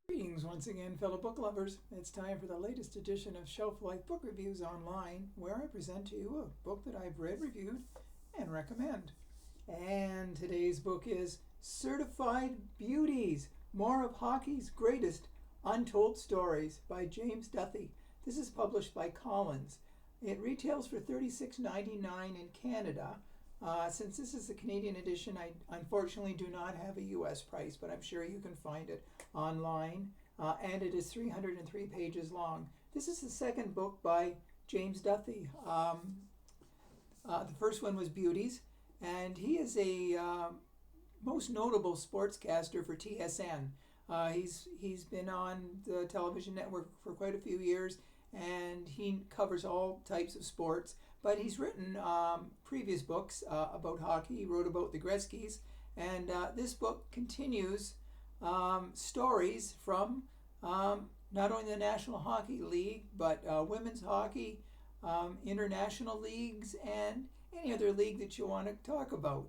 Greetings once again, fellow book lovers. It's time for the latest edition of Shelf Life Book Reviews Online, where I present to you a book that I've read, reviewed, and recommend. And today's book is Certified Beauties, More of Hockey's Greatest Untold Stories by James Duthie. This is published by Collins. It retails for $36.99 in Canada. Since this is the Canadian edition, I unfortunately do not have a US price, but I'm sure you can find it online. And it is 303 pages long. This is the second book by James Duthie. The first one was Beauties, and he is a most notable sportscaster for TSN. He's been on the television network for quite a few years, and he covers all types of sports. But he's written previous books about hockey. He wrote about the Gretzkys, and this book continues stories from not only the National Hockey League, but women's hockey, international leagues, and any other league that you want to talk about.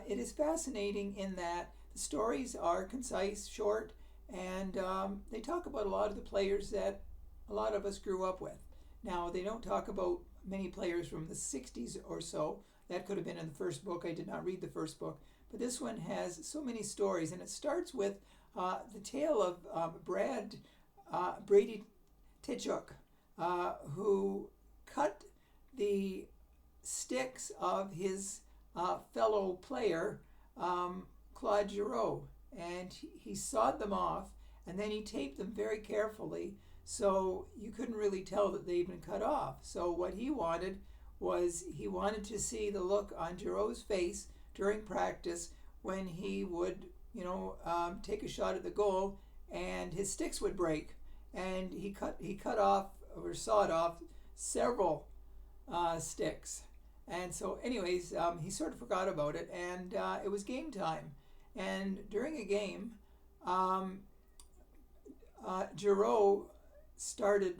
It is fascinating in that the stories are concise, short, and they talk about a lot of the players that a lot of us grew up with. Now, they don't talk about many players from the 60s or so. That could have been in the first book. I did not read the first book. But this one has so many stories, and it starts with the tale of Brady Tkachuk, who cut the sticks of his fellow player, Claude Giroux, and he sawed them off, and then he taped them very carefully so you couldn't really tell that they'd been cut off. So what he wanted was he wanted to see the look on Giroux's face during practice when he would, take a shot at the goal and his sticks would break. And he cut off or sawed off several sticks. And so, anyways, he sort of forgot about it, and it was game time. And during a game, Giroux started,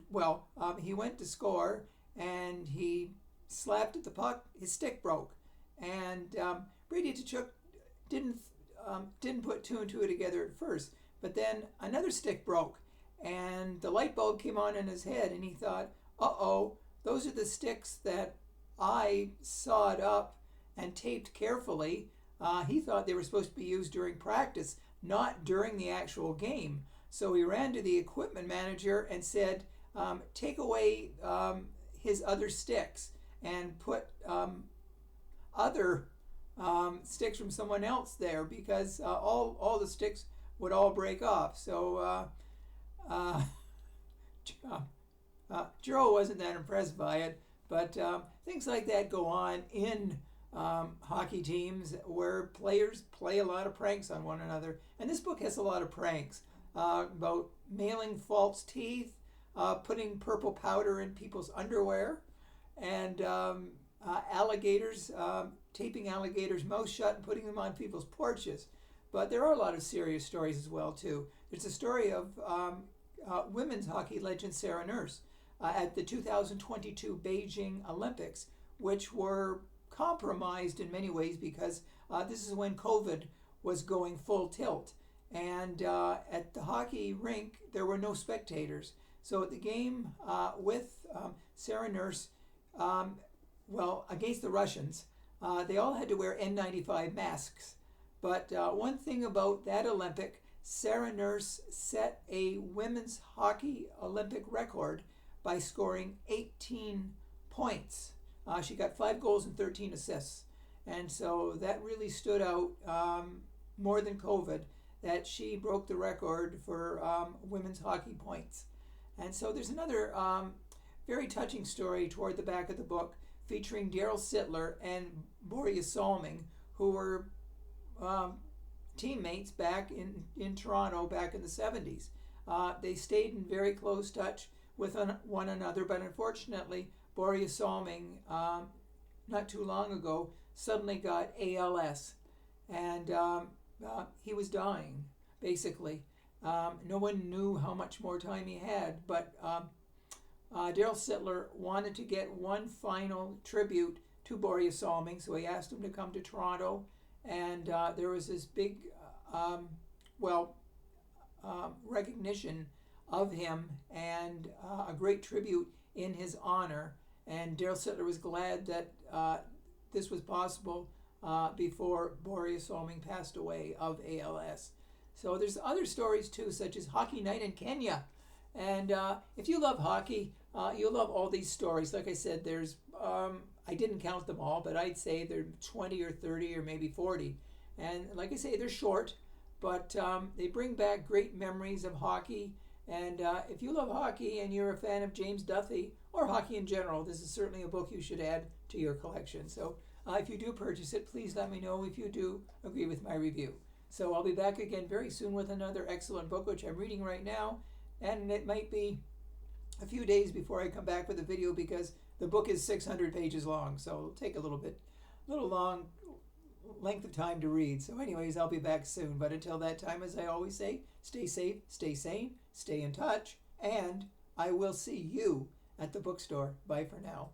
he went to score, and he slapped at the puck. His stick broke, and Brady Tkachuk didn't put two and two together at first. But then another stick broke, and the light bulb came on in his head, and he thought, "Uh-oh, those are the sticks that I sawed up and taped carefully." He thought they were supposed to be used during practice, not during the actual game. So he ran to the equipment manager and said, "Take away his other sticks and put other sticks from someone else there, because all the sticks would all break off." So Joe wasn't that impressed by it, but things like that go on in hockey teams where players play a lot of pranks on one another. And this book has a lot of pranks about mailing false teeth, putting purple powder in people's underwear, and alligators, taping alligators' mouths shut and putting them on people's porches. But there are a lot of serious stories as well, too. There's a story of women's hockey legend Sarah Nurse at the 2022 Beijing Olympics, which were compromised in many ways because this is when COVID was going full tilt. And at the hockey rink, there were no spectators. So at the game with Sarah Nurse, against the Russians, they all had to wear N95 masks. But one thing about that Olympic, Sarah Nurse set a women's hockey Olympic record by scoring 18 points. She got 5 goals and 13 assists. And so that really stood out more than COVID, that she broke the record for women's hockey points. And so there's another very touching story toward the back of the book featuring Daryl Sittler and Borje Salming, who were teammates back in Toronto back in the 70s. They stayed in very close touch with one another, but unfortunately, Borje Salming, not too long ago, suddenly got ALS, and he was dying, basically. No one knew how much more time he had, but Daryl Sittler wanted to get one final tribute to Borje Salming, so he asked him to come to Toronto, and there was this big recognition of him and a great tribute in his honor. And Daryl Sittler was glad that this was possible before Boreas Solming passed away of ALS. So there's other stories too, such as Hockey Night in Kenya. And if you love hockey, you'll love all these stories. Like I said, there's, I didn't count them all, but I'd say there are 20 or 30 or maybe 40. And like I say, they're short, but they bring back great memories of hockey. And if you love hockey and you're a fan of James Duthie or hockey in general, this is certainly a book you should add to your collection. So if you do purchase it, please let me know if you do agree with my review. So I'll be back again very soon with another excellent book, which I'm reading right now. And it might be a few days before I come back with a video because the book is 600 pages long. So it'll take a little long length of time to read. So anyways, I'll be back soon. But until that time, as I always say, stay safe, stay sane, stay in touch, and I will see you at the bookstore. Bye for now.